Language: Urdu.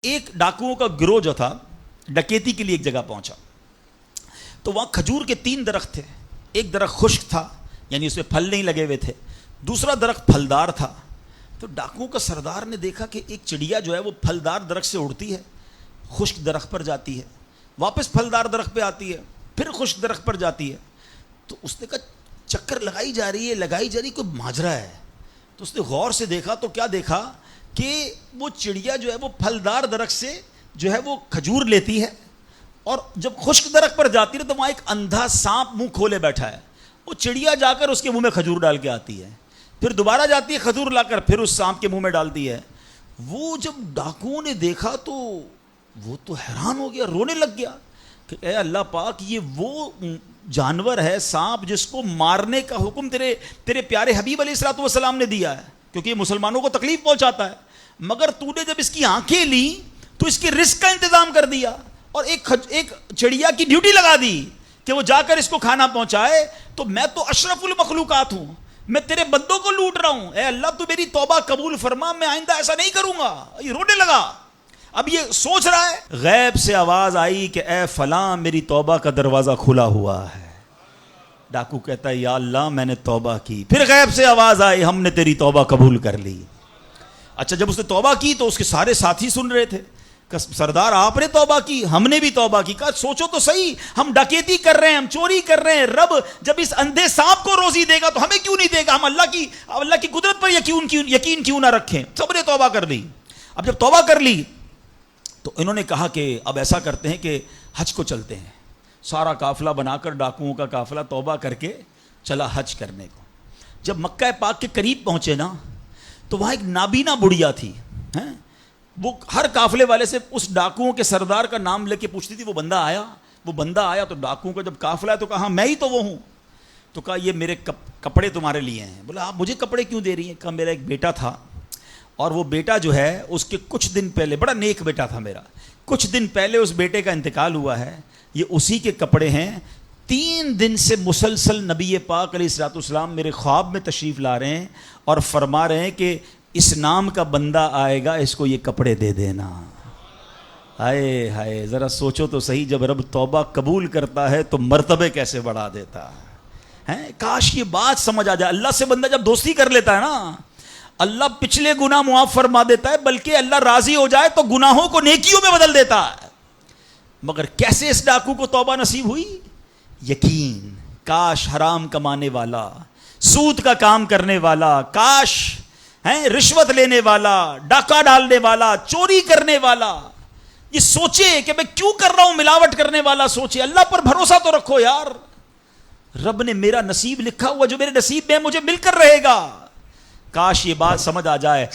ایک ڈاکوؤں کا گروہ جو تھا ڈکیتی کے لیے ایک جگہ پہنچا تو وہاں کھجور کے 3 درخت تھے. ایک درخت خشک تھا یعنی اس میں پھل نہیں لگے ہوئے تھے, دوسرا درخت پھلدار تھا. تو ڈاکوؤں کا سردار نے دیکھا کہ ایک چڑیا جو ہے وہ پھلدار درخت سے اڑتی ہے, خشک درخت پر جاتی ہے, واپس پھلدار درخت پہ آتی ہے, پھر خشک درخت پر جاتی ہے. تو اس نے کہا چکر لگائی جا رہی ہے, کوئی ماجرا ہے. تو اس نے غور سے دیکھا تو کیا دیکھا کہ وہ چڑیا جو ہے وہ پھلدار درخت سے جو ہے وہ کھجور لیتی ہے, اور جب خشک درخت پر جاتی ہے تو وہاں ایک اندھا سانپ منہ کھولے بیٹھا ہے. وہ چڑیا جا کر اس کے منہ میں کھجور ڈال کے آتی ہے, پھر دوبارہ جاتی ہے کھجور لا کر پھر اس سانپ کے منہ میں ڈالتی ہے. وہ جب ڈاکوؤں نے دیکھا تو وہ تو حیران ہو گیا, رونے لگ گیا کہ اے اللہ پاک, یہ وہ جانور ہے سانپ جس کو مارنے کا حکم تیرے پیارے حبیب علیہ الصلوۃ والسلام نے دیا ہے, کیونکہ یہ مسلمانوں کو تکلیف پہنچاتا ہے. مگر تو نے جب اس کی آنکھیں لی تو اس کے رزق کا انتظام کر دیا اور ایک چڑیا کی ڈیوٹی لگا دی کہ وہ جا کر اس کو کھانا پہنچائے. تو میں تو اشرف المخلوقات ہوں, میں تیرے بندوں کو لوٹ رہا ہوں, اے اللہ تو میری توبہ قبول فرما, میں آئندہ ایسا نہیں کروں گا. یہ رونے لگا. اب یہ سوچ رہا ہے, غیب سے آواز آئی کہ اے فلاں میری توبہ کا دروازہ کھلا ہوا ہے. ڈاکو کہتا ہے یا اللہ میں نے توبہ کی. پھر غیب سے آواز آئی ہم نے تیری توبہ قبول کر لی. اچھا جب اس نے توبہ کی تو اس کے سارے ساتھی سن رہے تھے کہ سردار آپ نے توبہ کی, ہم نے بھی توبہ کی. کہا سوچو تو صحیح, ہم ڈکیتی کر رہے ہیں, ہم چوری کر رہے ہیں, رب جب اس اندھے سانپ کو روزی دے گا تو ہمیں کیوں نہیں دے گا؟ ہم اللہ کی قدرت پر یقین کیوں نہ رکھیں؟ سب نے توبہ کر لی. اب جب توبہ کر لی تو انہوں نے کہا کہ اب ایسا کرتے ہیں کہ حج کو چلتے ہیں. سارا قافلہ بنا کر ڈاکوؤں کا قافلہ توبہ کر کے چلا حج کرنے کو. جب مکہ پاک کے قریب پہنچے نا تو وہاں ایک نابینا بڑھیا تھی. وہ ہر قافلے والے سے اس ڈاکوؤں کے سردار کا نام لے کے پوچھتی تھی وہ بندہ آیا تو ڈاکوؤں کا جب قافلہ ہے تو کہا میں ہی تو وہ ہوں. تو کہا یہ میرے کپڑے تمہارے لیے ہیں. بولا آپ مجھے کپڑے کیوں دے رہی ہیں؟ کہا میرا ایک بیٹا تھا اور وہ بیٹا جو ہے اس کے کچھ دن پہلے, بڑا نیک بیٹا تھا میرا, کچھ دن پہلے اس بیٹے کا انتقال ہوا ہے, یہ اسی کے کپڑے ہیں. 3 دن سے مسلسل نبی پاک علیہ الصلوۃ والسلام میرے خواب میں تشریف لا رہے ہیں اور فرما رہے ہیں کہ اس نام کا بندہ آئے گا, اس کو یہ کپڑے دے دینا. ہائے ہائے, ذرا سوچو تو صحیح, جب رب توبہ قبول کرتا ہے تو مرتبے کیسے بڑھا دیتا ہے. کاش یہ بات سمجھ آ جائے. اللہ سے بندہ جب دوستی کر لیتا ہے نا, اللہ پچھلے گناہ معاف فرما دیتا ہے, بلکہ اللہ راضی ہو جائے تو گناہوں کو نیکیوں میں بدل دیتا ہے. مگر کیسے اس ڈاکو کو توبہ نصیب ہوئی؟ یقین. کاش حرام کمانے والا, سود کا کام کرنے والا, کاش رشوت لینے والا, ڈاکہ ڈالنے والا, چوری کرنے والا یہ سوچے کہ میں کیوں کر رہا ہوں, ملاوٹ کرنے والا سوچے. اللہ پر بھروسہ تو رکھو یار, رب نے میرا نصیب لکھا ہوا, جو میرے نصیب میں مجھے مل کر رہے گا. کاش یہ بات سمجھ آ جائے.